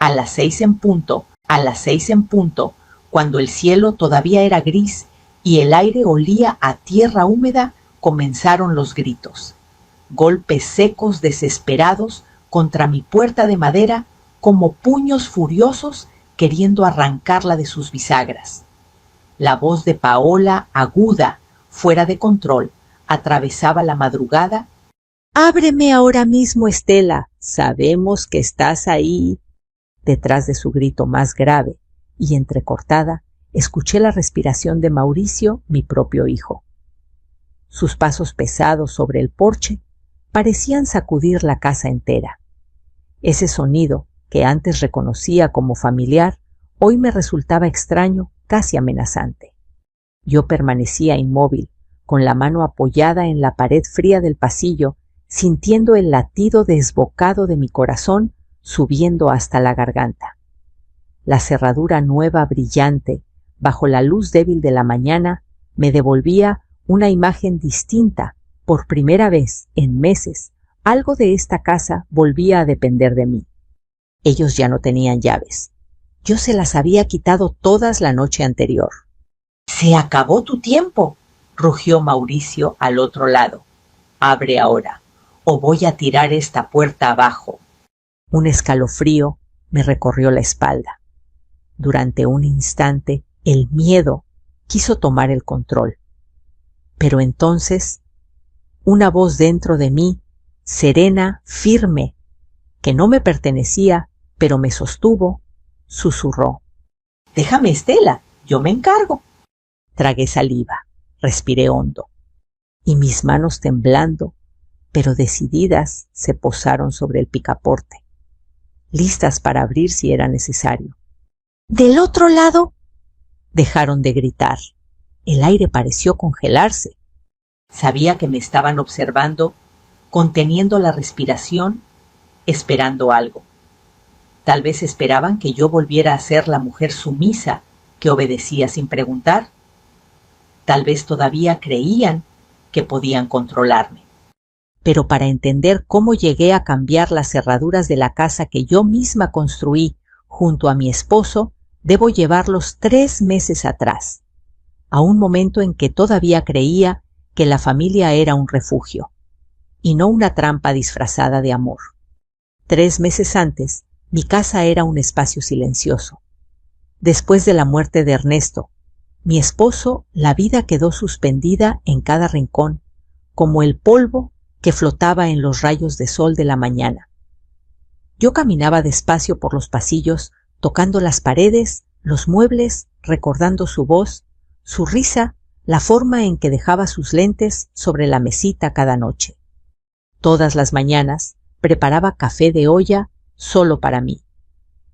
A las 6 en punto, cuando el cielo todavía era gris y el aire olía a tierra húmeda, comenzaron los gritos. Golpes secos desesperados contra mi puerta de madera, como puños furiosos queriendo arrancarla de sus bisagras. La voz de Paola, aguda, fuera de control, atravesaba la madrugada. «¡Ábreme ahora mismo, Estela! Sabemos que estás ahí». Detrás de su grito más grave y entrecortada, escuché la respiración de Mauricio, mi propio hijo. Sus pasos pesados sobre el porche parecían sacudir la casa entera. Ese sonido, que antes reconocía como familiar, hoy me resultaba extraño, casi amenazante. Yo permanecía inmóvil, con la mano apoyada en la pared fría del pasillo, sintiendo el latido desbocado de mi corazón subiendo hasta la garganta. La cerradura nueva, brillante, bajo la luz débil de la mañana, me devolvía una imagen distinta. Por primera vez en meses, algo de esta casa volvía a depender de mí. Ellos ya no tenían llaves. Yo se las había quitado todas la noche anterior. «¡Se acabó tu tiempo!», rugió Mauricio al otro lado. «Abre ahora, o voy a tirar esta puerta abajo». Un escalofrío me recorrió la espalda. Durante un instante, el miedo quiso tomar el control. Pero entonces, una voz dentro de mí, serena, firme, que no me pertenecía, pero me sostuvo, susurró: «Déjame, Estela, yo me encargo». Tragué saliva, respiré hondo, y mis manos temblando, pero decididas, se posaron sobre el picaporte, listas para abrir si era necesario. «¡Del otro lado!», dejaron de gritar. El aire pareció congelarse. Sabía que me estaban observando, conteniendo la respiración, esperando algo. Tal vez esperaban que yo volviera a ser la mujer sumisa que obedecía sin preguntar. Tal vez todavía creían que podían controlarme. Pero para entender cómo llegué a cambiar las cerraduras de la casa que yo misma construí junto a mi esposo, debo llevarlos 3 meses atrás, a un momento en que todavía creía que la familia era un refugio, y no una trampa disfrazada de amor. 3 meses antes, mi casa era un espacio silencioso. Después de la muerte de Ernesto, mi esposo, la vida quedó suspendida en cada rincón, como el polvo que flotaba en los rayos de sol de la mañana. Yo caminaba despacio por los pasillos, tocando las paredes, los muebles, recordando su voz, su risa, la forma en que dejaba sus lentes sobre la mesita cada noche. Todas las mañanas preparaba café de olla solo para mí.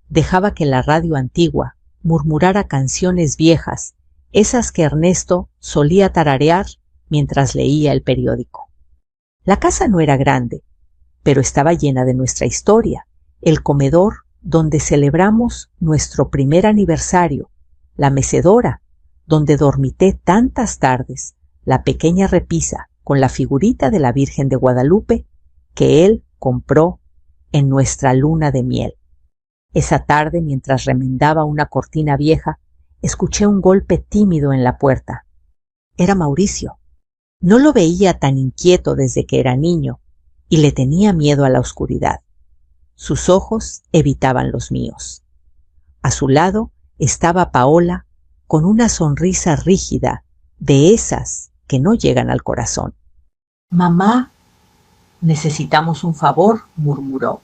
Dejaba que la radio antigua murmurara canciones viejas, esas que Ernesto solía tararear mientras leía el periódico. La casa no era grande, pero estaba llena de nuestra historia, el comedor donde celebramos nuestro primer aniversario, la mecedora donde dormité tantas tardes, la pequeña repisa con la figurita de la Virgen de Guadalupe que él compró en nuestra luna de miel. Esa tarde, mientras remendaba una cortina vieja, escuché un golpe tímido en la puerta. Era Mauricio. No lo veía tan inquieto desde que era niño y le tenía miedo a la oscuridad. Sus ojos evitaban los míos. A su lado estaba Paola con una sonrisa rígida, de esas que no llegan al corazón. «Mamá, necesitamos un favor», murmuró.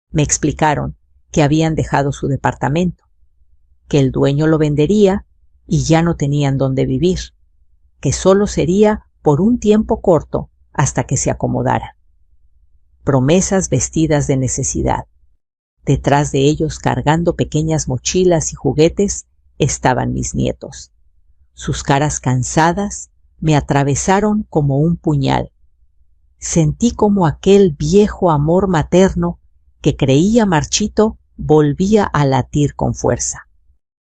Me explicaron que habían dejado su departamento, que el dueño lo vendería y ya no tenían dónde vivir, que solo sería por un tiempo corto hasta que se acomodaran. Promesas vestidas de necesidad. Detrás de ellos, cargando pequeñas mochilas y juguetes, estaban mis nietos. Sus caras cansadas me atravesaron como un puñal. Sentí como aquel viejo amor materno que creía marchito volvía a latir con fuerza.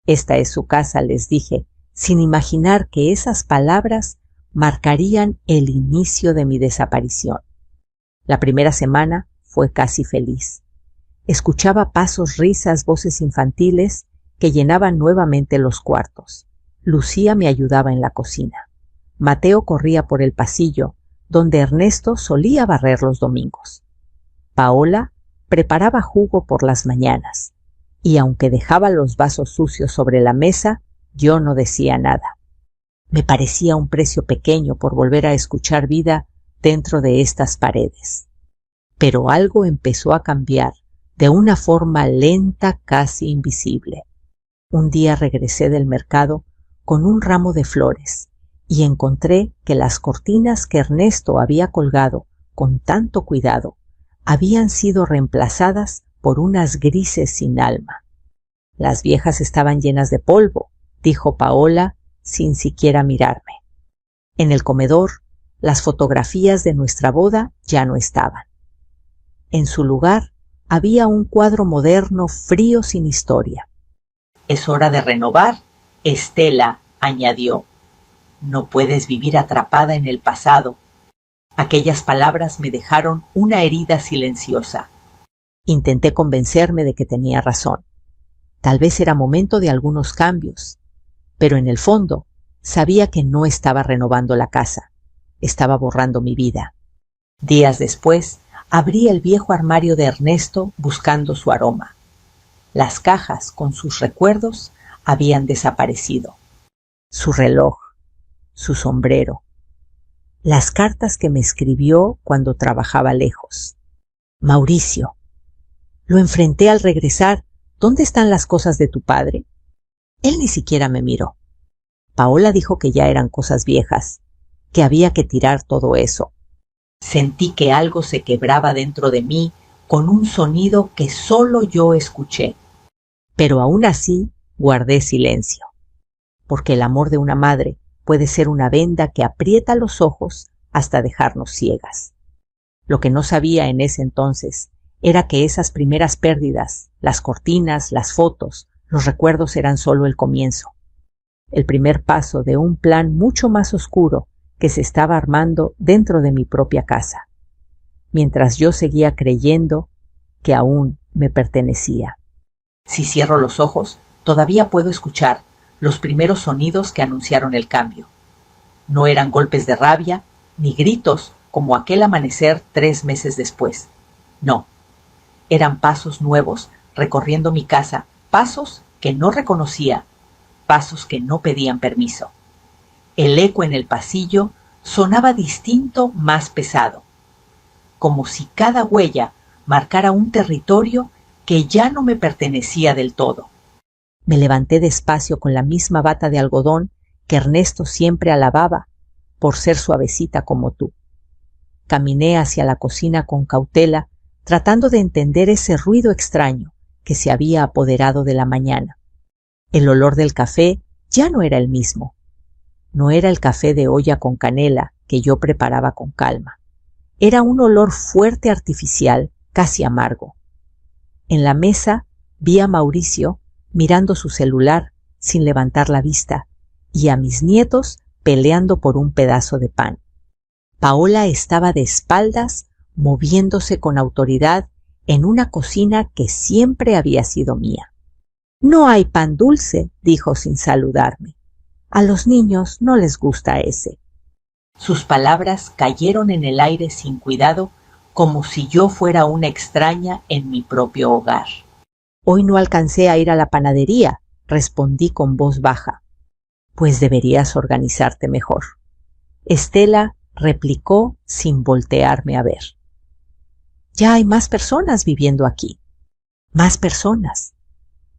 «Esta es su casa», les dije, sin imaginar que esas palabras marcarían el inicio de mi desaparición. La primera semana fue casi feliz. Escuchaba pasos, risas, voces infantiles que llenaban nuevamente los cuartos. Lucía me ayudaba en la cocina. Mateo corría por el pasillo, donde Ernesto solía barrer los domingos. Paola preparaba jugo por las mañanas, y aunque dejaba los vasos sucios sobre la mesa, yo no decía nada. Me parecía un precio pequeño por volver a escuchar vida dentro de estas paredes. Pero algo empezó a cambiar de una forma lenta, casi invisible. Un día regresé del mercado con un ramo de flores y encontré que las cortinas que Ernesto había colgado con tanto cuidado habían sido reemplazadas por unas grises sin alma. Las viejas estaban llenas de polvo, dijo Paola sin siquiera mirarme. En el comedor, las fotografías de nuestra boda ya no estaban. En su lugar había un cuadro moderno, frío, sin historia. Es hora de renovar, Estela añadió. No puedes vivir atrapada en el pasado. Aquellas palabras me dejaron una herida silenciosa. Intenté convencerme de que tenía razón. Tal vez era momento de algunos cambios, pero en el fondo sabía que no estaba renovando la casa, estaba borrando mi vida. Días después, abrí el viejo armario de Ernesto buscando su aroma. Las cajas con sus recuerdos habían desaparecido. Su reloj, su sombrero, las cartas que me escribió cuando trabajaba lejos. Mauricio, lo enfrenté al regresar. ¿Dónde están las cosas de tu padre? Él ni siquiera me miró. Paola dijo que ya eran cosas viejas, que había que tirar todo eso. Sentí que algo se quebraba dentro de mí con un sonido que solo yo escuché. Pero aún así guardé silencio, porque el amor de una madre puede ser una venda que aprieta los ojos hasta dejarnos ciegas. Lo que no sabía en ese entonces era que esas primeras pérdidas, las cortinas, las fotos, los recuerdos eran solo el comienzo. El primer paso de un plan mucho más oscuro que se estaba armando dentro de mi propia casa, mientras yo seguía creyendo que aún me pertenecía. Si cierro los ojos, todavía puedo escuchar los primeros sonidos que anunciaron el cambio. No eran golpes de rabia ni gritos como aquel amanecer 3 meses después. No, eran pasos nuevos recorriendo mi casa, pasos que no reconocía, pasos que no pedían permiso. El eco en el pasillo sonaba distinto, más pesado, como si cada huella marcara un territorio que ya no me pertenecía del todo. Me levanté despacio con la misma bata de algodón que Ernesto siempre alababa por ser suavecita como tú. Caminé hacia la cocina con cautela, tratando de entender ese ruido extraño que se había apoderado de la mañana. El olor del café ya no era el mismo. No era el café de olla con canela que yo preparaba con calma. Era un olor fuerte, artificial, casi amargo. En la mesa vi a Mauricio mirando su celular sin levantar la vista y a mis nietos peleando por un pedazo de pan. Paola estaba de espaldas, moviéndose con autoridad en una cocina que siempre había sido mía. «No hay pan dulce», dijo sin saludarme. «A los niños no les gusta ese». Sus palabras cayeron en el aire sin cuidado, como si yo fuera una extraña en mi propio hogar. «Hoy no alcancé a ir a la panadería», respondí con voz baja. «Pues deberías organizarte mejor». Estela replicó sin voltearme a ver. «Ya hay más personas viviendo aquí». «Más personas»,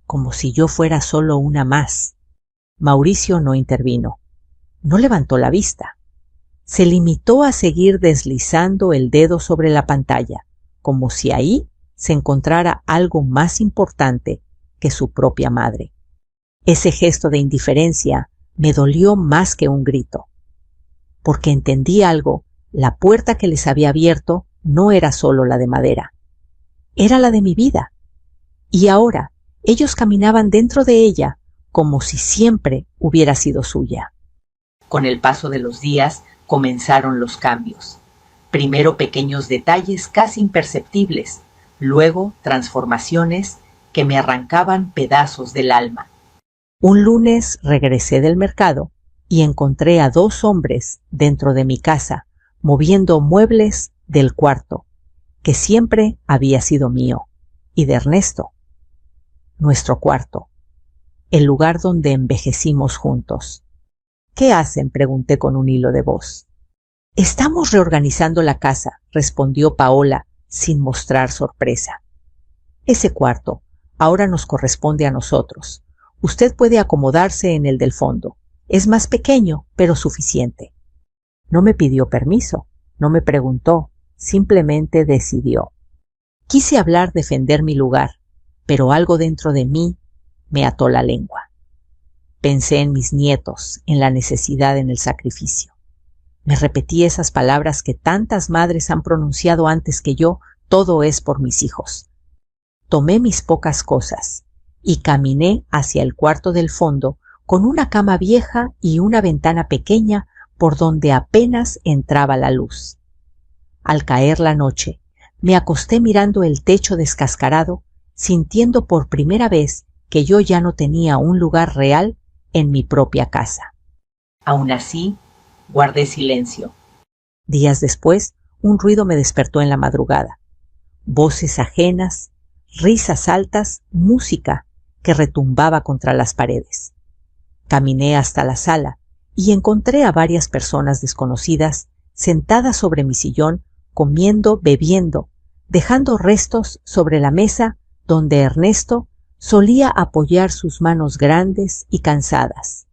como si yo fuera solo una más. Mauricio no intervino. No levantó la vista. Se limitó a seguir deslizando el dedo sobre la pantalla, como si ahí se encontrara algo más importante que su propia madre. Ese gesto de indiferencia me dolió más que un grito, porque entendí algo. La puerta que les había abierto no era solo la de madera, era la de mi vida. Y ahora ellos caminaban dentro de ella como si siempre hubiera sido suya. Con el paso de los días comenzaron los cambios. Primero pequeños detalles casi imperceptibles, luego transformaciones que me arrancaban pedazos del alma. Un lunes regresé del mercado y encontré a 2 hombres dentro de mi casa moviendo muebles del cuarto, que siempre había sido mío, y de Ernesto. Nuestro cuarto, el lugar donde envejecimos juntos. ¿Qué hacen?, pregunté con un hilo de voz. Estamos reorganizando la casa, respondió Paola sin mostrar sorpresa. Ese cuarto ahora nos corresponde a nosotros. Usted puede acomodarse en el del fondo. Es más pequeño, pero suficiente. No me pidió permiso, no me preguntó, simplemente decidió. Quise hablar, defender mi lugar, pero algo dentro de mí me ató la lengua. Pensé en mis nietos, en la necesidad, en el sacrificio. Me repetí esas palabras que tantas madres han pronunciado antes que yo: todo es por mis hijos. Tomé mis pocas cosas y caminé hacia el cuarto del fondo con una cama vieja y una ventana pequeña por donde apenas entraba la luz. Al caer la noche, me acosté mirando el techo descascarado, sintiendo por primera vez que yo ya no tenía un lugar real en mi propia casa. Aún así, guardé silencio. Días después, un ruido me despertó en la madrugada. Voces ajenas, risas altas, música que retumbaba contra las paredes. Caminé hasta la sala y encontré a varias personas desconocidas sentadas sobre mi sillón, comiendo, bebiendo, dejando restos sobre la mesa donde Ernesto solía apoyar sus manos grandes y cansadas.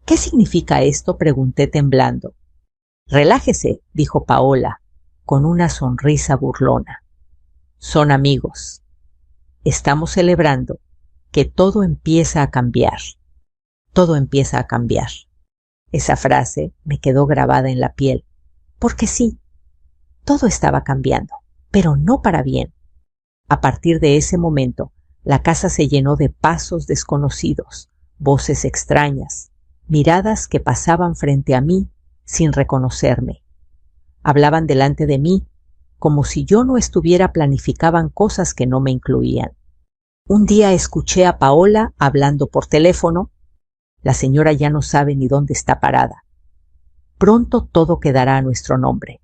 ¿Qué significa esto?, pregunté temblando. Relájese, dijo Paola, con una sonrisa burlona. Son amigos. Estamos celebrando que todo empieza a cambiar. Todo empieza a cambiar. Esa frase me quedó grabada en la piel, porque sí, todo estaba cambiando, pero no para bien. A partir de ese momento, la casa se llenó de pasos desconocidos, voces extrañas, miradas que pasaban frente a mí sin reconocerme. Hablaban delante de mí, como si yo no estuviera, planificaban cosas que no me incluían. Un día escuché a Paola hablando por teléfono. La señora ya no sabe ni dónde está parada. Pronto todo quedará a nuestro nombre.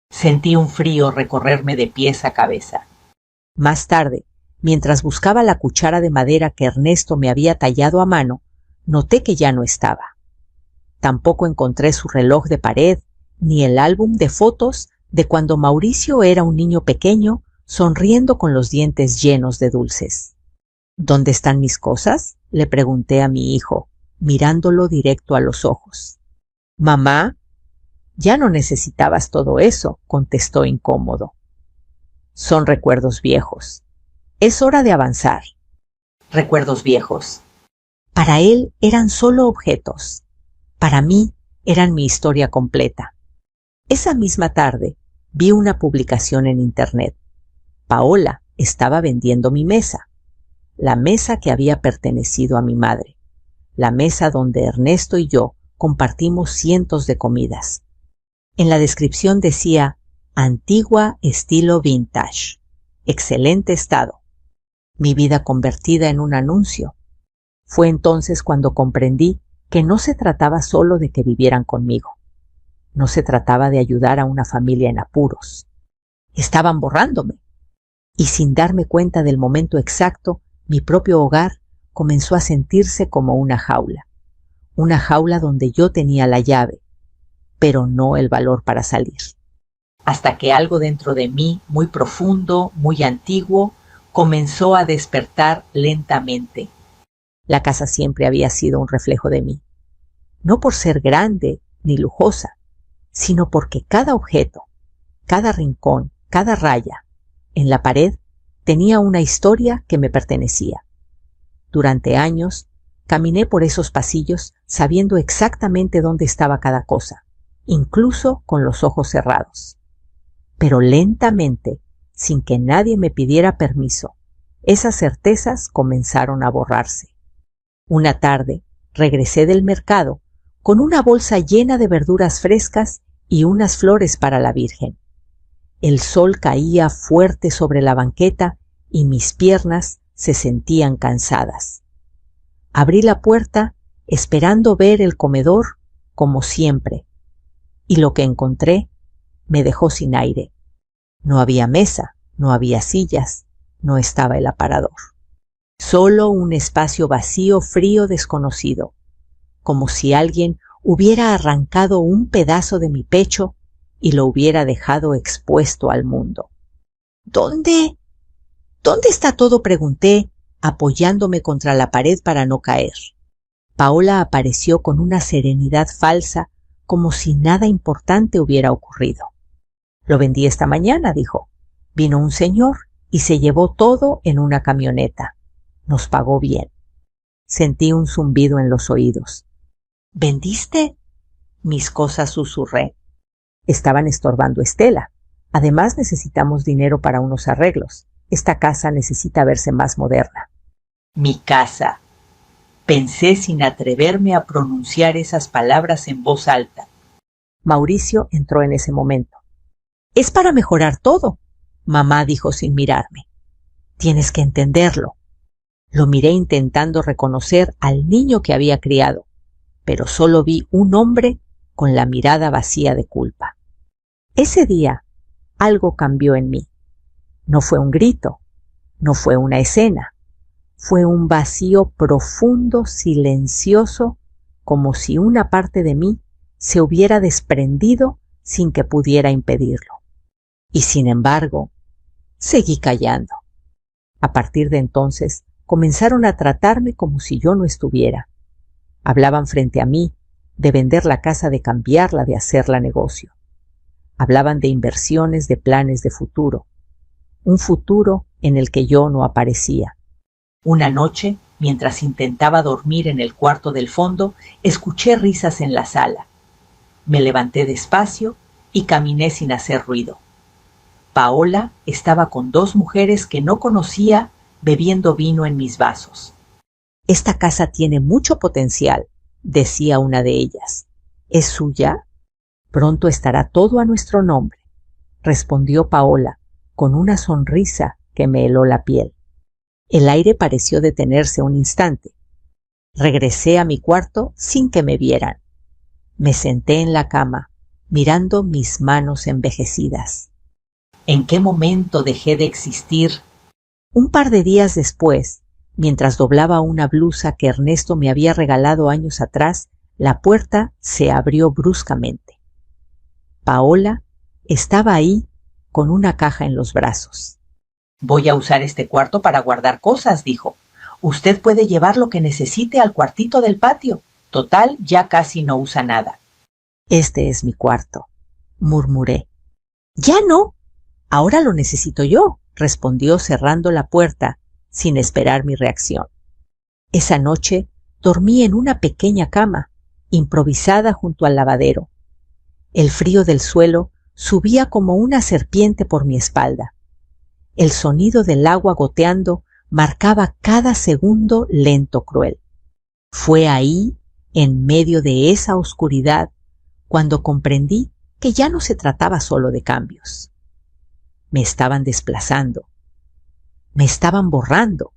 Sentí un frío recorrerme de pies a cabeza. Más tarde, mientras buscaba la cuchara de madera que Ernesto me había tallado a mano, noté que ya no estaba. Tampoco encontré su reloj de pared, ni el álbum de fotos de cuando Mauricio era un niño pequeño, sonriendo con los dientes llenos de dulces. ¿Dónde están mis cosas?, le pregunté a mi hijo, mirándolo directo a los ojos. Mamá, ya no necesitabas todo eso, contestó incómodo. Son recuerdos viejos. Es hora de avanzar. Recuerdos viejos. Para él eran solo objetos. Para mí eran mi historia completa. Esa misma tarde vi una publicación en internet. Paola estaba vendiendo mi mesa. La mesa que había pertenecido a mi madre. La mesa donde Ernesto y yo compartimos cientos de comidas. En la descripción decía: antigua estilo vintage, excelente estado. Mi vida convertida en un anuncio. Fue entonces cuando comprendí que no se trataba solo de que vivieran conmigo. No se trataba de ayudar a una familia en apuros. Estaban borrándome. Y sin darme cuenta del momento exacto, mi propio hogar comenzó a sentirse como una jaula donde yo tenía la llave, pero no el valor para salir. Hasta que algo dentro de mí, muy profundo, muy antiguo, comenzó a despertar lentamente. La casa siempre había sido un reflejo de mí, no por ser grande ni lujosa, sino porque cada objeto, cada rincón, cada raya en la pared tenía una historia que me pertenecía. Durante años caminé por esos pasillos sabiendo exactamente dónde estaba cada cosa, incluso con los ojos cerrados. Pero lentamente, sin que nadie me pidiera permiso, esas certezas comenzaron a borrarse. Una tarde regresé del mercado con una bolsa llena de verduras frescas y unas flores para la Virgen. El sol caía fuerte sobre la banqueta y mis piernas se sentían cansadas. Abrí la puerta esperando ver el comedor como siempre, y lo que encontré me dejó sin aire. No había mesa, no había sillas, no estaba el aparador. Solo un espacio vacío, frío, desconocido, como si alguien hubiera arrancado un pedazo de mi pecho y lo hubiera dejado expuesto al mundo. ¿Dónde está todo?, pregunté, apoyándome contra la pared para no caer. Paola apareció con una serenidad falsa, como si nada importante hubiera ocurrido. Lo vendí esta mañana, dijo. Vino un señor y se llevó todo en una camioneta. Nos pagó bien. Sentí un zumbido en los oídos. ¿Vendiste? Mis cosas, susurré. Estaban estorbando a Estela. Además necesitamos dinero para unos arreglos. Esta casa necesita verse más moderna. Mi casa. Pensé sin atreverme a pronunciar esas palabras en voz alta. Mauricio entró en ese momento. Es para mejorar todo, mamá dijo sin mirarme. Tienes que entenderlo. Lo miré intentando reconocer al niño que había criado, pero solo vi un hombre con la mirada vacía de culpa. Ese día algo cambió en mí. No fue un grito, no fue una escena. Fue un vacío profundo, silencioso, como si una parte de mí se hubiera desprendido sin que pudiera impedirlo. Y sin embargo, seguí callando. A partir de entonces, comenzaron a tratarme como si yo no estuviera. Hablaban frente a mí de vender la casa, de cambiarla, de hacerla negocio. Hablaban de inversiones, de planes de futuro. Un futuro en el que yo no aparecía. Una noche, mientras intentaba dormir en el cuarto del fondo, escuché risas en la sala. Me levanté despacio y caminé sin hacer ruido. Paola estaba con dos mujeres que no conocía bebiendo vino en mis vasos. Esta casa tiene mucho potencial, decía una de ellas. ¿Es suya? Pronto estará todo a nuestro nombre, respondió Paola con una sonrisa que me heló la piel. El aire pareció detenerse un instante. Regresé a mi cuarto sin que me vieran. Me senté en la cama, mirando mis manos envejecidas. ¿En qué momento dejé de existir? Un par de días después, mientras doblaba una blusa que Ernesto me había regalado años atrás, la puerta se abrió bruscamente. Paola estaba ahí con una caja en los brazos. Voy a usar este cuarto para guardar cosas, dijo. Usted puede llevar lo que necesite al cuartito del patio. Total, ya casi no usa nada. Este es mi cuarto, murmuré. Ya no, ahora lo necesito yo, respondió cerrando la puerta sin esperar mi reacción. Esa noche dormí en una pequeña cama, improvisada junto al lavadero. El frío del suelo subía como una serpiente por mi espalda. El sonido del agua goteando marcaba cada segundo lento, cruel. Fue ahí, en medio de esa oscuridad, cuando comprendí que ya no se trataba solo de cambios. Me estaban desplazando. Me estaban borrando.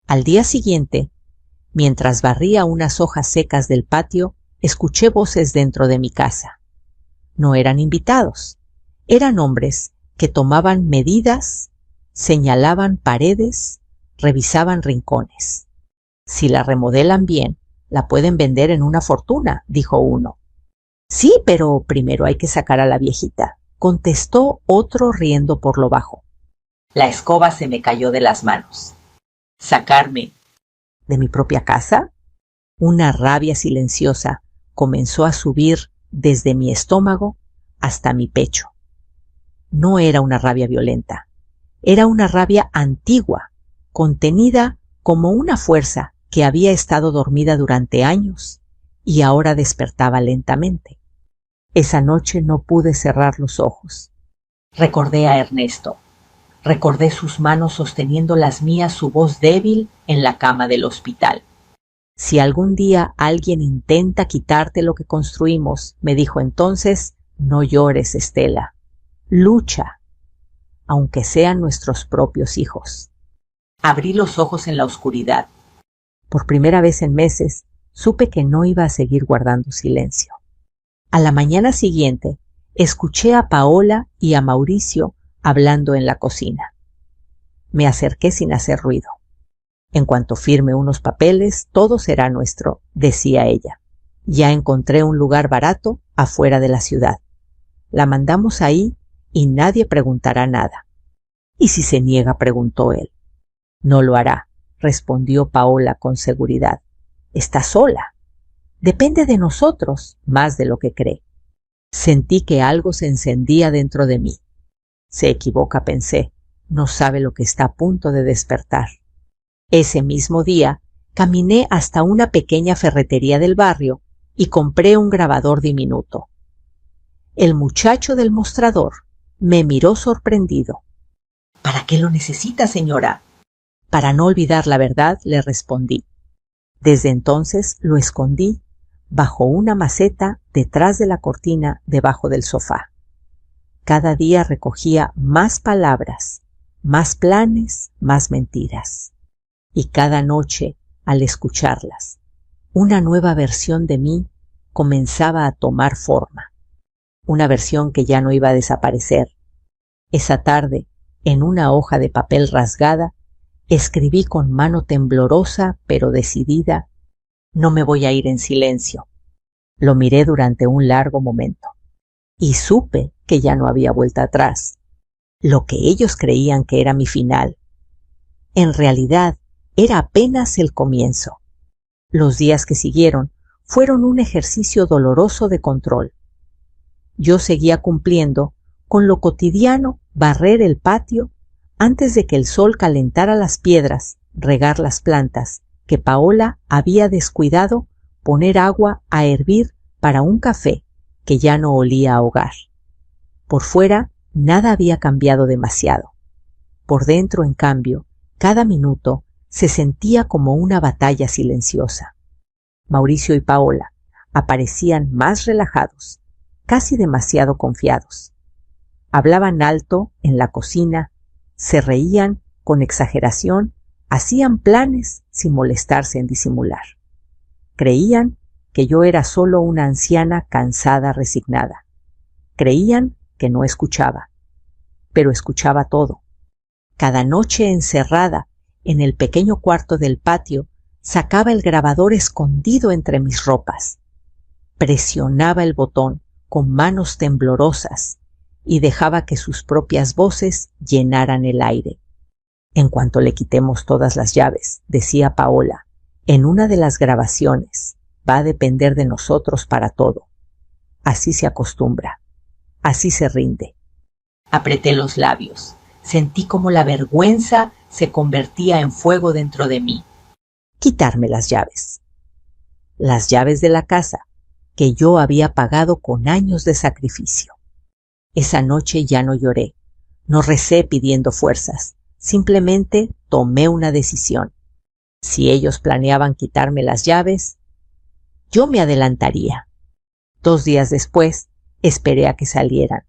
Al día siguiente, mientras barría unas hojas secas del patio, escuché voces dentro de mi casa. No eran invitados, eran hombres que tomaban medidas, señalaban paredes, revisaban rincones. Si la remodelan bien, la pueden vender en una fortuna, dijo uno. Sí, pero primero hay que sacar a la viejita, contestó otro riendo por lo bajo. La escoba se me cayó de las manos. ¿Sacarme? ¿De mi propia casa? Una rabia silenciosa comenzó a subir desde mi estómago hasta mi pecho. No era una rabia violenta. Era una rabia antigua, contenida como una fuerza que había estado dormida durante años y ahora despertaba lentamente. Esa noche no pude cerrar los ojos. Recordé a Ernesto. Recordé sus manos sosteniendo las mías, su voz débil en la cama del hospital. Si algún día alguien intenta quitarte lo que construimos, me dijo entonces, no llores, Estela. Lucha. aunque sean nuestros propios hijos. Abrí los ojos en la oscuridad. Por primera vez en meses, supe que no iba a seguir guardando silencio. A la mañana siguiente, escuché a Paola y a Mauricio hablando en la cocina. Me acerqué sin hacer ruido. En cuanto firme unos papeles, todo será nuestro, decía ella. Ya encontré un lugar barato afuera de la ciudad. La mandamos ahí y nadie preguntará nada. ¿Y si se niega?, preguntó él. No lo hará, respondió Paola con seguridad. Está sola. Depende de nosotros más de lo que cree. Sentí que algo se encendía dentro de mí. Se equivoca, pensé. No sabe lo que está a punto de despertar. Ese mismo día caminé hasta una pequeña ferretería del barrio y compré un grabador diminuto. El muchacho del mostrador me miró sorprendido. ¿Para qué lo necesita, señora? Para no olvidar la verdad, le respondí. Desde entonces lo escondí bajo una maceta detrás de la cortina debajo del sofá. Cada día recogía más palabras, más planes, más mentiras. Y cada noche, al escucharlas, una nueva versión de mí comenzaba a tomar forma. Una versión que ya no iba a desaparecer. Esa tarde, en una hoja de papel rasgada, escribí con mano temblorosa pero decidida: no me voy a ir en silencio. Lo miré durante un largo momento y supe que ya no había vuelta atrás. Lo que ellos creían que era mi final, en realidad era apenas el comienzo. Los días que siguieron fueron un ejercicio doloroso de control. Yo seguía cumpliendo con lo cotidiano: barrer el patio antes de que el sol calentara las piedras, regar las plantas, que Paola había descuidado, poner agua a hervir para un café que ya no olía a hogar. Por fuera nada había cambiado demasiado. Por dentro, en cambio, cada minuto se sentía como una batalla silenciosa. Mauricio y Paola aparecían más relajados, casi demasiado confiados. Hablaban alto en la cocina, se reían con exageración, hacían planes sin molestarse en disimular. Creían que yo era solo una anciana cansada, resignada. Creían que no escuchaba, pero escuchaba todo. Cada noche encerrada en el pequeño cuarto del patio, sacaba el grabador escondido entre mis ropas. Presionaba el botón con manos temblorosas y dejaba que sus propias voces llenaran el aire. En cuanto le quitemos todas las llaves, decía Paola, en una de las grabaciones, va a depender de nosotros para todo. Así se acostumbra, así se rinde. Apreté los labios. Sentí como la vergüenza se convertía en fuego dentro de mí. Quitarme las llaves. Las llaves de la casa que yo había pagado con años de sacrificio. Esa noche ya no lloré, no recé pidiendo fuerzas, simplemente tomé una decisión. Si ellos planeaban quitarme las llaves, yo me adelantaría. 2 días después, esperé a que salieran.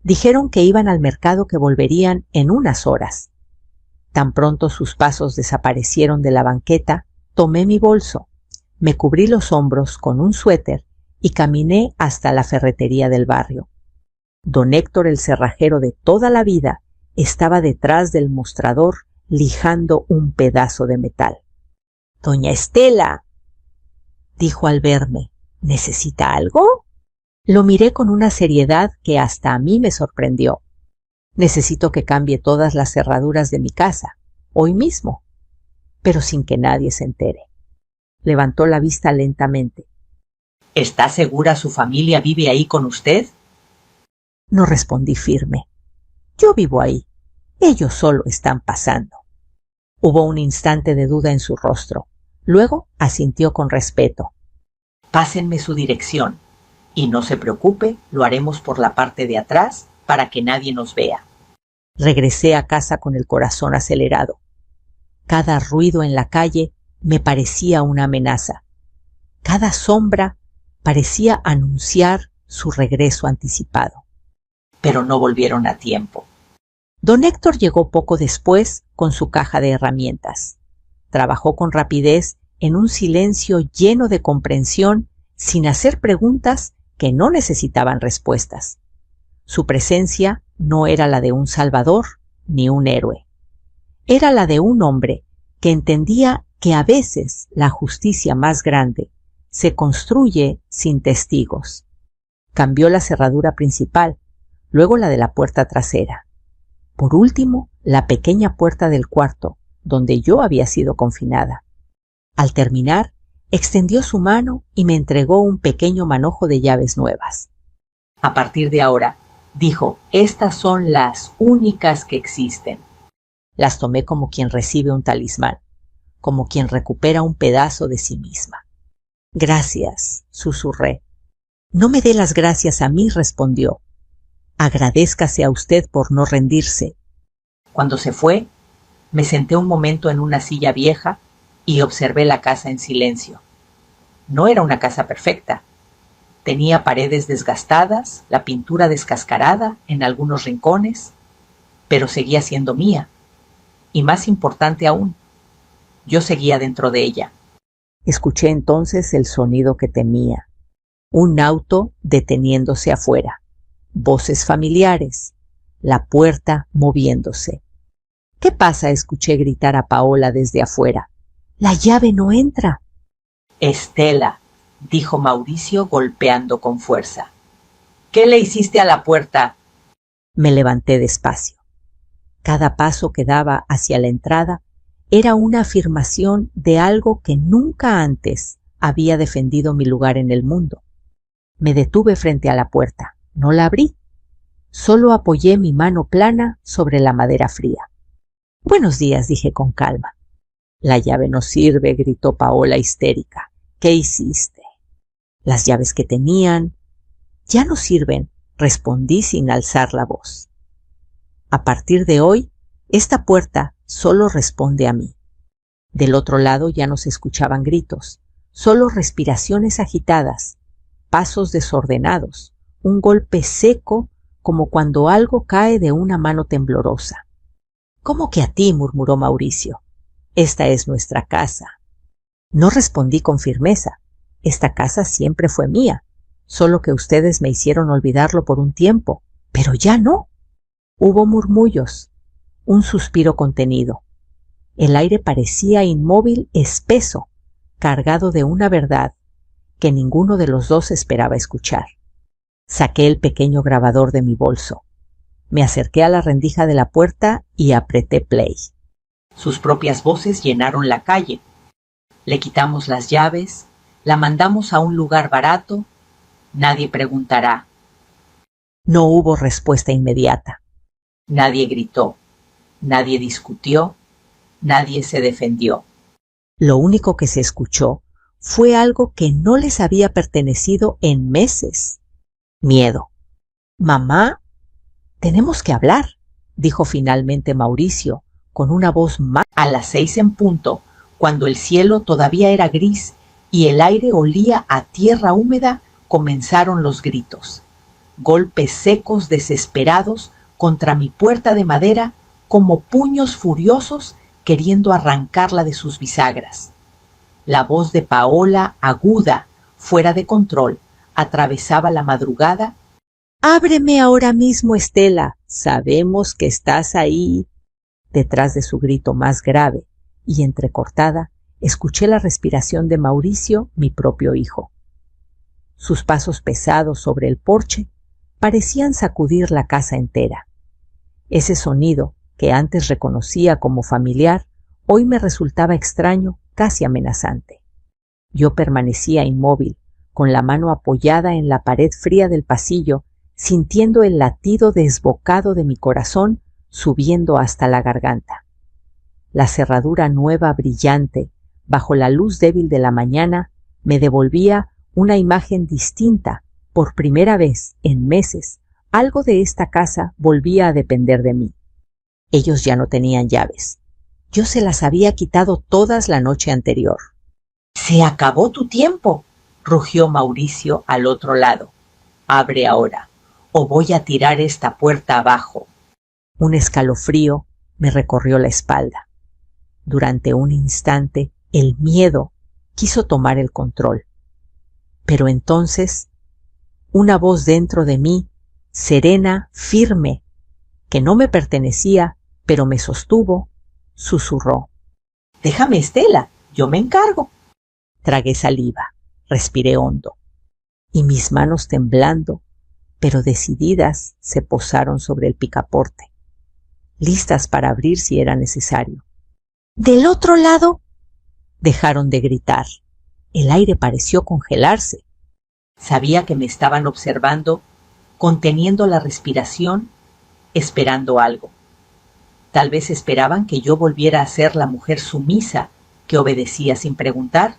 Dijeron que iban al mercado, que volverían en unas horas. Tan pronto sus pasos desaparecieron de la banqueta, tomé mi bolso, me cubrí los hombros con un suéter y caminé hasta la ferretería del barrio. Don Héctor, el cerrajero de toda la vida, estaba detrás del mostrador lijando un pedazo de metal. «Doña Estela», dijo al verme, «¿necesita algo?» Lo miré con una seriedad que hasta a mí me sorprendió. «Necesito que cambie todas las cerraduras de mi casa, hoy mismo, pero sin que nadie se entere». Levantó la vista lentamente. ¿Está segura su familia vive ahí con usted? No respondí firme. Yo vivo ahí. Ellos solo están pasando. Hubo un instante de duda en su rostro. Luego asintió con respeto. Pásenme su dirección. Y no se preocupe, lo haremos por la parte de atrás para que nadie nos vea. Regresé a casa con el corazón acelerado. Cada ruido en la calle me parecía una amenaza. Cada sombra parecía anunciar su regreso anticipado. Pero no volvieron a tiempo. Don Héctor llegó poco después con su caja de herramientas. Trabajó con rapidez en un silencio lleno de comprensión, sin hacer preguntas que no necesitaban respuestas. Su presencia no era la de un salvador ni un héroe. Era la de un hombre que entendía que a veces la justicia más grande se construye sin testigos. Cambió la cerradura principal, luego la de la puerta trasera. Por último, la pequeña puerta del cuarto, donde yo había sido confinada. Al terminar, extendió su mano y me entregó un pequeño manojo de llaves nuevas. A partir de ahora, dijo, estas son las únicas que existen. Las tomé como quien recibe un talismán, como quien recupera un pedazo de sí misma. Gracias, susurré. No me dé las gracias a mí, respondió. Agradézcase a usted por no rendirse. Cuando se fue, me senté un momento en una silla vieja y observé la casa en silencio. No era una casa perfecta. Tenía paredes desgastadas, la pintura descascarada en algunos rincones, pero seguía siendo mía. Y más importante aún, yo seguía dentro de ella. Escuché entonces el sonido que temía. Un auto deteniéndose afuera. Voces familiares. La puerta moviéndose. ¿Qué pasa?, escuché gritar a Paola desde afuera. La llave no entra. Estela, dijo Mauricio golpeando con fuerza. ¿Qué le hiciste a la puerta? Me levanté despacio. Cada paso que daba hacia la entrada era una afirmación de algo que nunca antes había defendido mi lugar en el mundo. Me detuve frente a la puerta. No la abrí. Solo apoyé mi mano plana sobre la madera fría. Buenos días, dije con calma. La llave no sirve, gritó Paola histérica. ¿Qué hiciste? Las llaves que tenían ya no sirven, respondí sin alzar la voz. A partir de hoy, esta puerta solo responde a mí. Del otro lado ya no se escuchaban gritos, solo respiraciones agitadas, pasos desordenados, un golpe seco como cuando algo cae de una mano temblorosa. ¿Cómo que a ti?, murmuró Mauricio. Esta es nuestra casa. No respondí con firmeza. Esta casa siempre fue mía, solo que ustedes me hicieron olvidarlo por un tiempo, pero ya no. Hubo murmullos, un suspiro contenido. El aire parecía inmóvil, espeso, cargado de una verdad que ninguno de los dos esperaba escuchar. Saqué el pequeño grabador de mi bolso. Me acerqué a la rendija de la puerta y apreté play. Sus propias voces llenaron la calle. Le quitamos las llaves, la mandamos a un lugar barato. Nadie preguntará. No hubo respuesta inmediata. Nadie gritó, nadie discutió, nadie se defendió. Lo único que se escuchó fue algo que no les había pertenecido en meses. Miedo. Mamá, tenemos que hablar, dijo finalmente Mauricio, con una voz más. A las 6 en punto, cuando el cielo todavía era gris y el aire olía a tierra húmeda, comenzaron los gritos. Golpes secos desesperados contra mi puerta de madera como puños furiosos queriendo arrancarla de sus bisagras. La voz de Paola, aguda, fuera de control, atravesaba la madrugada. «Ábreme ahora mismo, Estela, sabemos que estás ahí». Detrás de su grito más grave y entrecortada, escuché la respiración de Mauricio, mi propio hijo. Sus pasos pesados sobre el porche parecían sacudir la casa entera. Ese sonido, que antes reconocía como familiar, hoy me resultaba extraño, casi amenazante. Yo permanecía inmóvil, con la mano apoyada en la pared fría del pasillo, sintiendo el latido desbocado de mi corazón subiendo hasta la garganta. La cerradura nueva, brillante, bajo la luz débil de la mañana, me devolvía una imagen distinta. Por primera vez en meses, algo de esta casa volvía a depender de mí. Ellos ya no tenían llaves. Yo se las había quitado todas la noche anterior. «Se acabó tu tiempo», rugió Mauricio al otro lado. «Abre ahora, o voy a tirar esta puerta abajo». Un escalofrío me recorrió la espalda. Durante un instante el miedo quiso tomar el control. Pero entonces una voz dentro de mí, serena, firme, que no me pertenecía, pero me sostuvo, susurró: «Déjame, Estela, yo me encargo». Tragué saliva, respiré hondo, y mis manos temblando, pero decididas, se posaron sobre el picaporte, listas para abrir si era necesario. «¡Del otro lado!» dejaron de gritar. El aire pareció congelarse. Sabía que me estaban observando, conteniendo la respiración, esperando algo. Tal vez esperaban que yo volviera a ser la mujer sumisa que obedecía sin preguntar.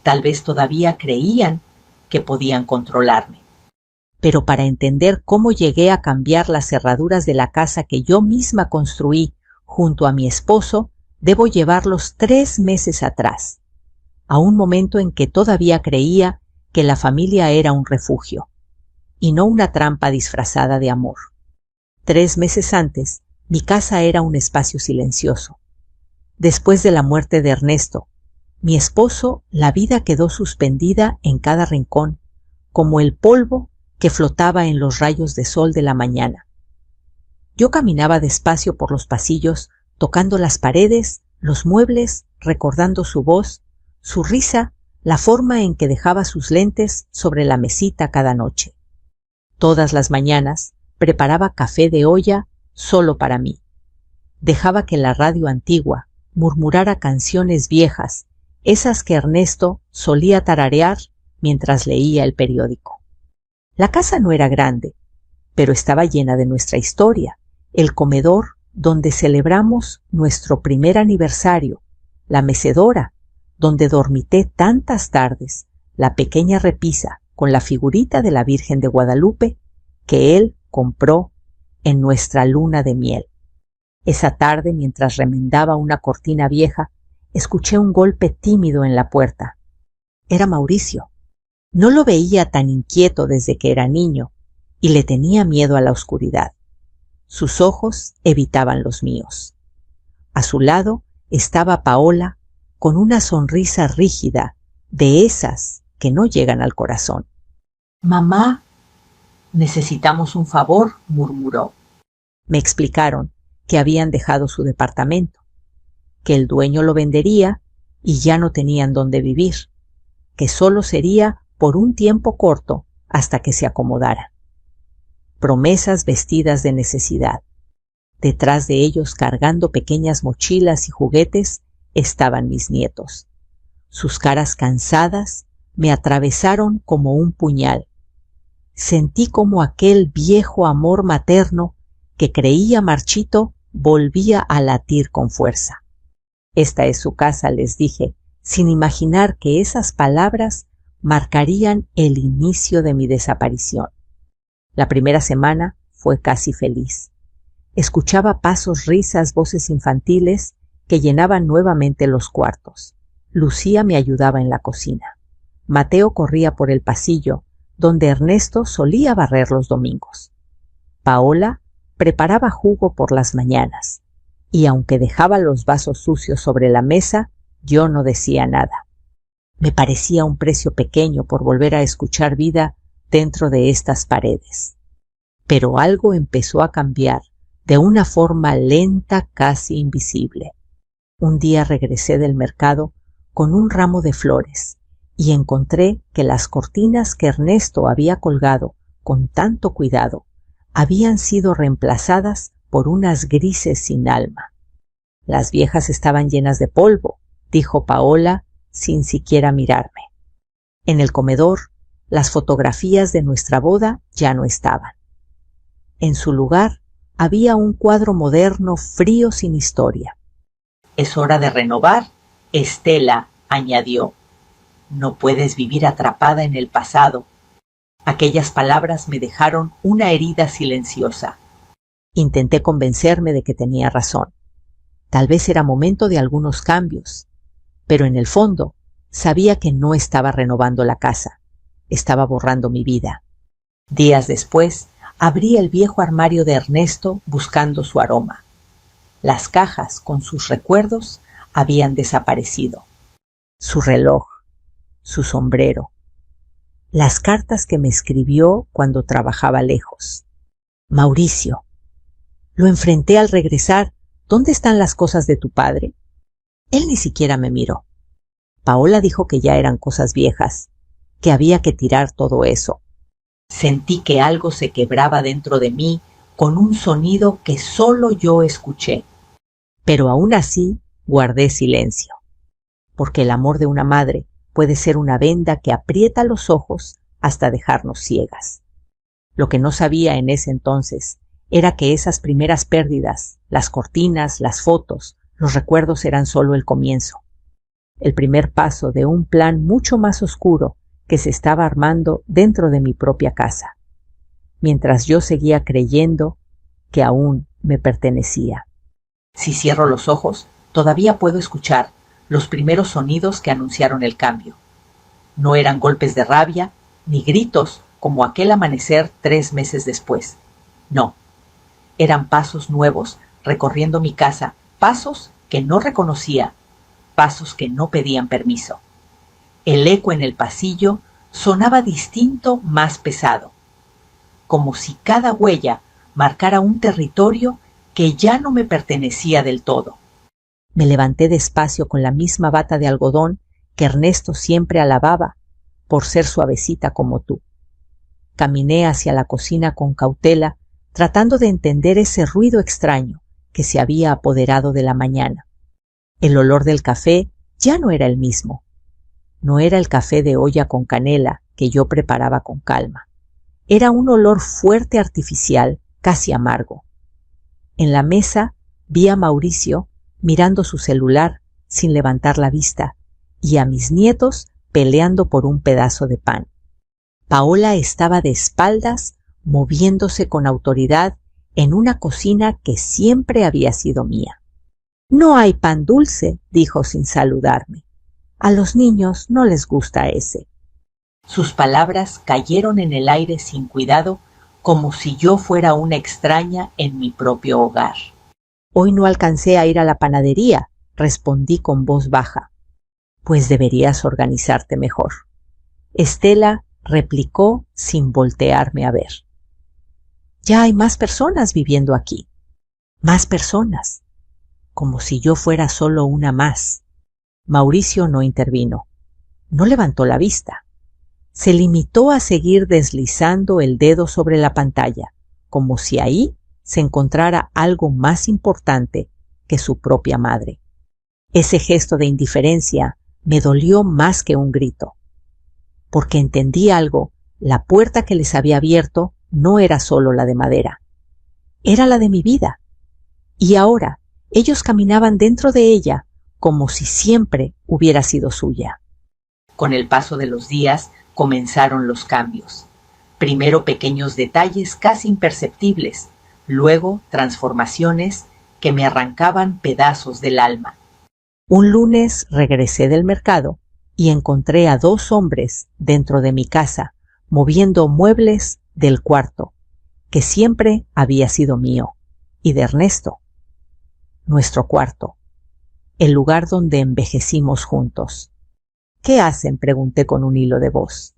Tal vez todavía creían que podían controlarme. Pero para entender cómo llegué a cambiar las cerraduras de la casa que yo misma construí junto a mi esposo, debo llevarlos 3 meses atrás, a un momento en que todavía creía que la familia era un refugio, y no una trampa disfrazada de amor. 3 meses antes, mi casa era un espacio silencioso. Después de la muerte de Ernesto, mi esposo, la vida quedó suspendida en cada rincón, como el polvo que flotaba en los rayos de sol de la mañana. Yo caminaba despacio por los pasillos, tocando las paredes, los muebles, recordando su voz, su risa, la forma en que dejaba sus lentes sobre la mesita cada noche. Todas las mañanas preparaba café de olla solo para mí. Dejaba que la radio antigua murmurara canciones viejas, esas que Ernesto solía tararear mientras leía el periódico. La casa no era grande, pero estaba llena de nuestra historia, el comedor donde celebramos nuestro primer aniversario, la mecedora, donde dormité tantas tardes, la pequeña repisa con la figurita de la Virgen de Guadalupe que él compró en nuestra luna de miel. Esa tarde, mientras remendaba una cortina vieja, escuché un golpe tímido en la puerta. Era Mauricio. No lo veía tan inquieto desde que era niño y le tenía miedo a la oscuridad. Sus ojos evitaban los míos. A su lado estaba Paola con una sonrisa rígida, de esas que no llegan al corazón. «Mamá, necesitamos un favor», murmuró. Me explicaron que habían dejado su departamento, que el dueño lo vendería y ya no tenían dónde vivir, que solo sería por un tiempo corto hasta que se acomodaran. Promesas vestidas de necesidad. Detrás de ellos, cargando pequeñas mochilas y juguetes, estaban mis nietos. Sus caras cansadas me atravesaron como un puñal. Sentí como aquel viejo amor materno que creía marchito volvía a latir con fuerza. «Esta es su casa», les dije, sin imaginar que esas palabras marcarían el inicio de mi desaparición. La primera semana fue casi feliz. Escuchaba pasos, risas, voces infantiles que llenaban nuevamente los cuartos. Lucía me ayudaba en la cocina. Mateo corría por el pasillo, donde Ernesto solía barrer los domingos. Paola preparaba jugo por las mañanas, y aunque dejaba los vasos sucios sobre la mesa, yo no decía nada. Me parecía un precio pequeño por volver a escuchar vida dentro de estas paredes. Pero algo empezó a cambiar de una forma lenta, casi invisible. Un día regresé del mercado con un ramo de flores y encontré que las cortinas que Ernesto había colgado con tanto cuidado habían sido reemplazadas por unas grises sin alma. «Las viejas estaban llenas de polvo», dijo Paola sin siquiera mirarme. En el comedor, las fotografías de nuestra boda ya no estaban. En su lugar había un cuadro moderno frío sin historia. «Es hora de renovar», Estela añadió. «No puedes vivir atrapada en el pasado». Aquellas palabras me dejaron una herida silenciosa. Intenté convencerme de que tenía razón. Tal vez era momento de algunos cambios, pero en el fondo sabía que no estaba renovando la casa, estaba borrando mi vida. Días después, Abrí el viejo armario de Ernesto buscando su aroma. Las cajas con sus recuerdos habían desaparecido. Su reloj, su sombrero, las cartas que me escribió cuando trabajaba lejos. Mauricio. Lo enfrenté al regresar. ¿Dónde están las cosas de tu padre? Él ni siquiera me miró. Paola dijo que ya eran cosas viejas, que había que tirar todo eso. Sentí que algo se quebraba dentro de mí con un sonido que solo yo escuché. Pero aún así guardé silencio, porque el amor de una madre puede ser una venda que aprieta los ojos hasta dejarnos ciegas. Lo que no sabía en ese entonces era que esas primeras pérdidas, las cortinas, las fotos, los recuerdos eran solo el comienzo. El primer paso de un plan mucho más oscuro que se estaba armando dentro de mi propia casa, mientras yo seguía creyendo que aún me pertenecía. Si cierro los ojos, todavía puedo escuchar los primeros sonidos que anunciaron el cambio. No eran golpes de rabia, ni gritos como aquel amanecer 3 meses después. No, eran pasos nuevos recorriendo mi casa, pasos que no reconocía, pasos que no pedían permiso. El eco en el pasillo sonaba distinto, más pesado, como si cada huella marcara un territorio que ya no me pertenecía del todo. Me levanté despacio con la misma bata de algodón que Ernesto siempre alababa por ser suavecita como tú. Caminé hacia la cocina con cautela, tratando de entender ese ruido extraño que se había apoderado de la mañana. El olor del café ya no era el mismo. No era el café de olla con canela que yo preparaba con calma. Era un olor fuerte, artificial, casi amargo. En la mesa vi a Mauricio mirando su celular sin levantar la vista y a mis nietos peleando por un pedazo de pan. Paola estaba de espaldas, moviéndose con autoridad en una cocina que siempre había sido mía. «No hay pan dulce», dijo sin saludarme. «A los niños no les gusta ese». Sus palabras cayeron en el aire sin cuidado, como si yo fuera una extraña en mi propio hogar. «Hoy no alcancé a ir a la panadería», respondí con voz baja. «Pues deberías organizarte mejor». Estela replicó sin voltearme a ver. «Ya hay más personas viviendo aquí». «Más personas», como si yo fuera solo una más. Mauricio no intervino. No levantó la vista. Se limitó a seguir deslizando el dedo sobre la pantalla, como si ahí se encontrara algo más importante que su propia madre. Ese gesto de indiferencia me dolió más que un grito. Porque entendí algo, la puerta que les había abierto no era solo la de madera. Era la de mi vida. Y ahora ellos caminaban dentro de ella como si siempre hubiera sido suya. Con el paso de los días comenzaron los cambios. Primero pequeños detalles casi imperceptibles, luego transformaciones que me arrancaban pedazos del alma. Un lunes regresé del mercado y encontré a 2 hombres dentro de mi casa moviendo muebles del cuarto, que siempre había sido mío, y de Ernesto. Nuestro cuarto, el lugar donde envejecimos juntos. «¿Qué hacen?», pregunté con un hilo de voz.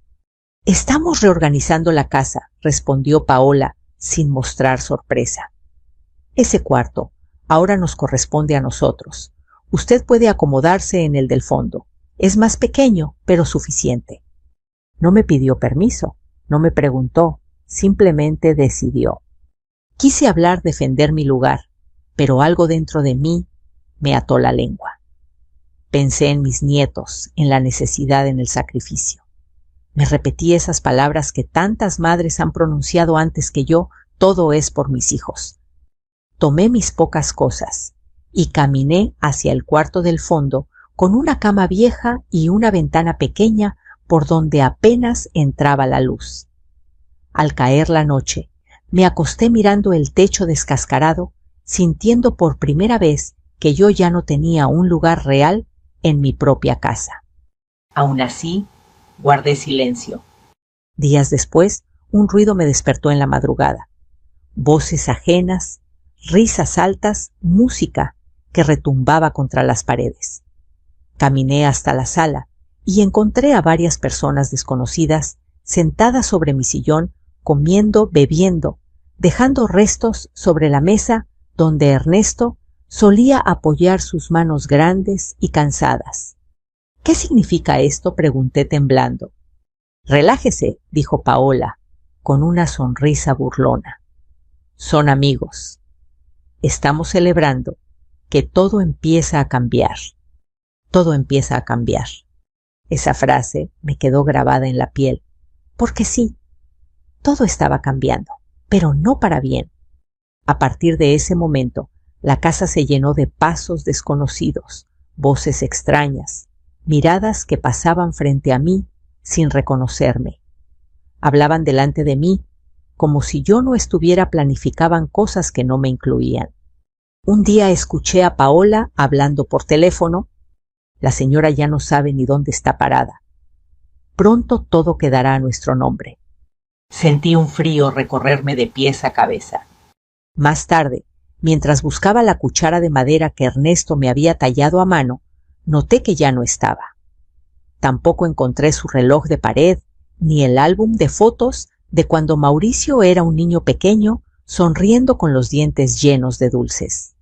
«Estamos reorganizando la casa», respondió Paola sin mostrar sorpresa. «Ese cuarto ahora nos corresponde a nosotros. Usted puede acomodarse en el del fondo. Es más pequeño, pero suficiente». No me pidió permiso, no me preguntó, simplemente decidió. Quise hablar, defender mi lugar, pero algo dentro de mí me ató la lengua. Pensé en mis nietos, en la necesidad, en el sacrificio. Me repetí esas palabras que tantas madres han pronunciado antes que yo: todo es por mis hijos. Tomé mis pocas cosas y caminé hacia el cuarto del fondo con una cama vieja y una ventana pequeña por donde apenas entraba la luz. Al caer la noche, me acosté mirando el techo descascarado, sintiendo por primera vez que yo ya no tenía un lugar real en mi propia casa. Aún así, guardé silencio. Días después, un ruido me despertó en la madrugada. voces ajenas, risas altas, música que retumbaba contra las paredes. Caminé hasta la sala y encontré a varias personas desconocidas sentadas sobre mi sillón, comiendo, bebiendo, dejando restos sobre la mesa donde Ernesto solía apoyar sus manos grandes y cansadas. —¿Qué significa esto? —pregunté temblando. —Relájese —dijo Paola, con una sonrisa burlona. Son amigos. Estamos celebrando que todo empieza a cambiar. Todo empieza a cambiar. Esa frase me quedó grabada en la piel, porque sí, todo estaba cambiando, pero no para bien. A partir de ese momento, la casa se llenó de pasos desconocidos, voces extrañas, miradas que pasaban frente a mí sin reconocerme. Hablaban delante de mí, como si yo no estuviera, planificaban cosas que no me incluían. Un día escuché a Paola hablando por teléfono. La señora ya no sabe ni dónde está parada. Pronto todo quedará a nuestro nombre. Sentí un frío recorrerme de pies a cabeza. Más tarde, mientras buscaba la cuchara de madera que Ernesto me había tallado a mano, noté que ya no estaba. Tampoco encontré su reloj de pared, ni el álbum de fotos de cuando Mauricio era un niño pequeño, sonriendo con los dientes llenos de dulces.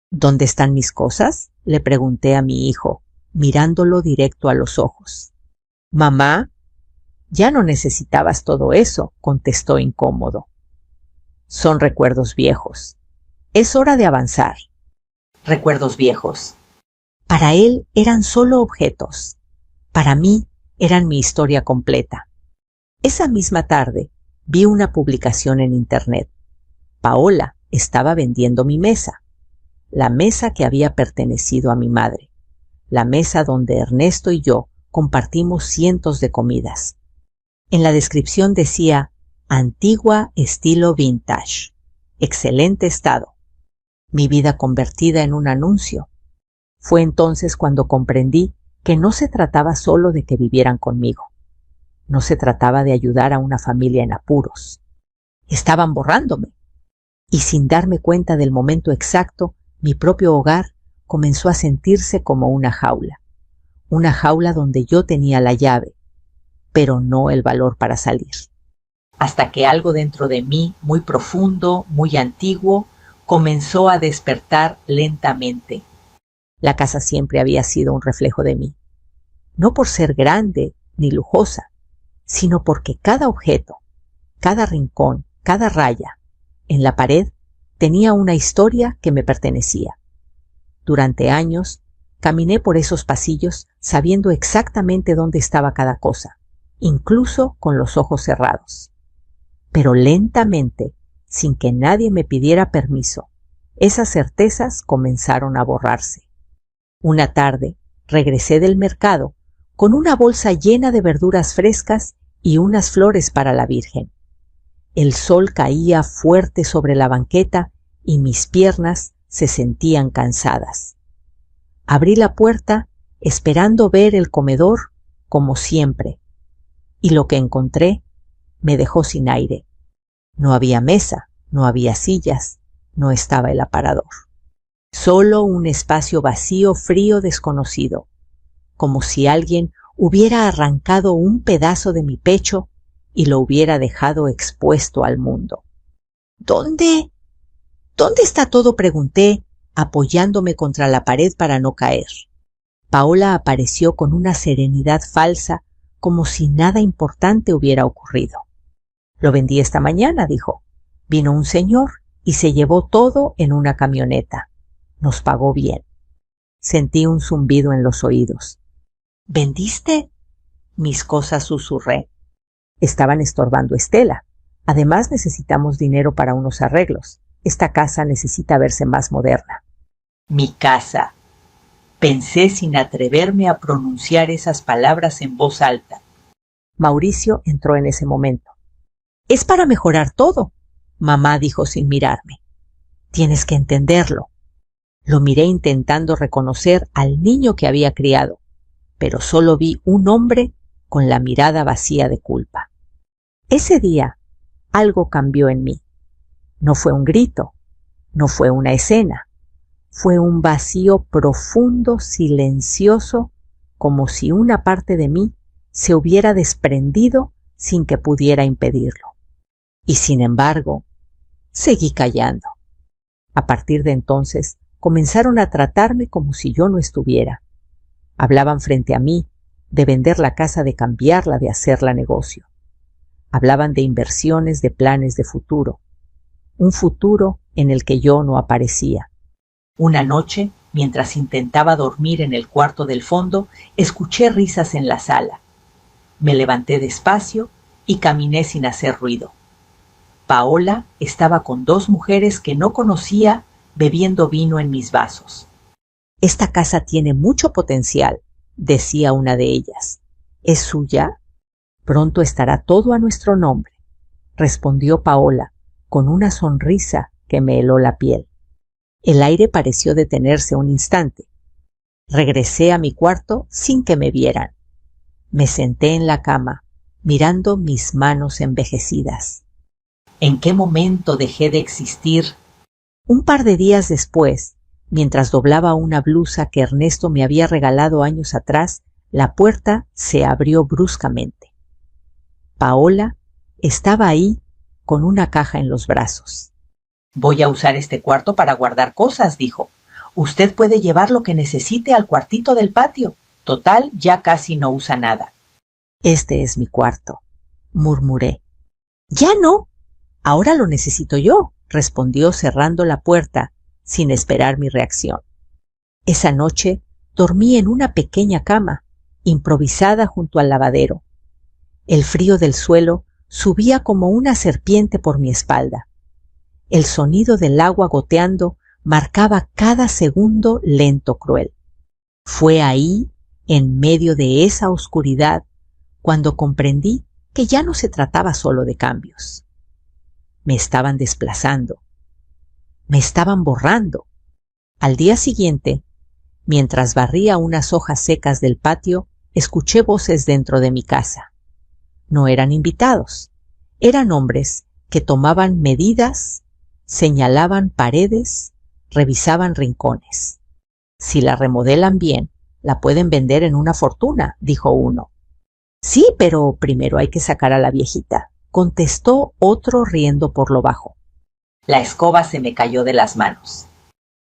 —¿Dónde están mis cosas? —le pregunté a mi hijo, mirándolo directo a los ojos. —Mamá, ya no necesitabas todo eso —contestó incómodo—. Son recuerdos viejos. Es hora de avanzar. Recuerdos viejos. Para él eran solo objetos. Para mí eran mi historia completa. Esa misma tarde vi una publicación en internet. Paola estaba vendiendo mi mesa. La mesa que había pertenecido a mi madre. La mesa donde Ernesto y yo compartimos cientos de comidas. En la descripción decía: antigua estilo vintage. Excelente estado. Mi vida convertida en un anuncio. Fue entonces cuando comprendí que no se trataba solo de que vivieran conmigo. No se trataba de ayudar a una familia en apuros. Estaban borrándome. Y sin darme cuenta del momento exacto, mi propio hogar comenzó a sentirse como una jaula donde yo tenía la llave, pero no el valor para salir. Hasta que algo dentro de mí, muy profundo, muy antiguo, comenzó a despertar lentamente. La casa siempre había sido un reflejo de mí, no por ser grande ni lujosa, sino porque cada objeto, cada rincón, cada raya en la pared tenía una historia que me pertenecía. Durante años caminé por esos pasillos sabiendo exactamente dónde estaba cada cosa, incluso con los ojos cerrados. Pero lentamente, sin que nadie me pidiera permiso, esas certezas comenzaron a borrarse. Una tarde regresé del mercado con una bolsa llena de verduras frescas y unas flores para la Virgen. El sol caía fuerte sobre la banqueta y mis piernas se sentían cansadas. Abrí la puerta esperando ver el comedor como siempre, y lo que encontré me dejó sin aire. No había mesa, no había sillas, no estaba el aparador. Solo un espacio vacío, frío, desconocido, como si alguien hubiera arrancado un pedazo de mi pecho y lo hubiera dejado expuesto al mundo. ¿Dónde está todo?, pregunté, apoyándome contra la pared para no caer. Paola apareció con una serenidad falsa, como si nada importante hubiera ocurrido. Lo vendí esta mañana, dijo. Vino un señor y se llevó todo en una camioneta. Nos pagó bien. Sentí un zumbido en los oídos. ¿Vendiste? Mis cosas, susurré. Estaban estorbando a Estela. Además necesitamos dinero para unos arreglos. Esta casa necesita verse más moderna. Mi casa. Pensé sin atreverme a pronunciar esas palabras en voz alta. Mauricio entró en ese momento. Es para mejorar todo, mamá dijo sin mirarme. Tienes que entenderlo. Lo miré intentando reconocer al niño que había criado, pero solo vi un hombre con la mirada vacía de culpa. Ese día algo cambió en mí. No fue un grito, no fue una escena, fue un vacío profundo, silencioso, como si una parte de mí se hubiera desprendido sin que pudiera impedirlo. Y sin embargo, seguí callando. A partir de entonces, comenzaron a tratarme como si yo no estuviera. Hablaban frente a mí de vender la casa, de cambiarla, de hacerla negocio. Hablaban de inversiones, de planes de futuro. Un futuro en el que yo no aparecía. Una noche, mientras intentaba dormir en el cuarto del fondo, escuché risas en la sala. Me levanté despacio y caminé sin hacer ruido. Paola estaba con dos mujeres que no conocía bebiendo vino en mis vasos. Esta casa tiene mucho potencial, decía una de ellas. ¿Es suya? Pronto estará todo a nuestro nombre, respondió Paola, con una sonrisa que me heló la piel. El aire pareció detenerse un instante. Regresé a mi cuarto sin que me vieran. Me senté en la cama, mirando mis manos envejecidas. ¿En qué momento dejé de existir? Un par de días después, mientras doblaba una blusa que Ernesto me había regalado años atrás, la puerta se abrió bruscamente. Paola estaba ahí con una caja en los brazos. Voy a usar este cuarto para guardar cosas, dijo. Usted puede llevar lo que necesite al cuartito del patio. Total, ya casi no usa nada. Este es mi cuarto, murmuré. Ya no. Ahora lo necesito yo, respondió cerrando la puerta sin esperar mi reacción. Esa noche dormí en una pequeña cama, improvisada junto al lavadero. El frío del suelo subía como una serpiente por mi espalda. El sonido del agua goteando marcaba cada segundo lento, cruel. Fue ahí, en medio de esa oscuridad, cuando comprendí que ya no se trataba solo de cambios. Me estaban desplazando. Me estaban borrando. Al día siguiente, mientras barría unas hojas secas del patio, escuché voces dentro de mi casa. No eran invitados. Eran hombres que tomaban medidas, señalaban paredes, revisaban rincones. Si la remodelan bien, la pueden vender en una fortuna, dijo uno. Sí, pero primero hay que sacar a la viejita, contestó otro riendo por lo bajo. La escoba se me cayó de las manos.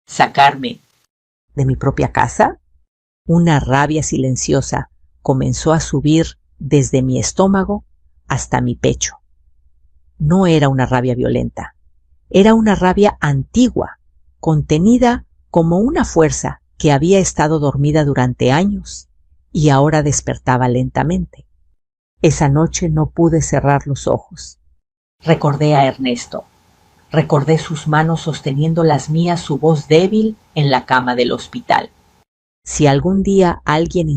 ¿Sacarme de mi propia casa? Una rabia silenciosa comenzó a subir desde mi estómago hasta mi pecho. No era una rabia violenta, era una rabia antigua, contenida como una fuerza que había estado dormida durante años y ahora despertaba lentamente. Esa noche no pude cerrar los ojos. Recordé a Ernesto. Recordé sus manos sosteniendo las mías, su voz débil en la cama del hospital. Si algún día alguien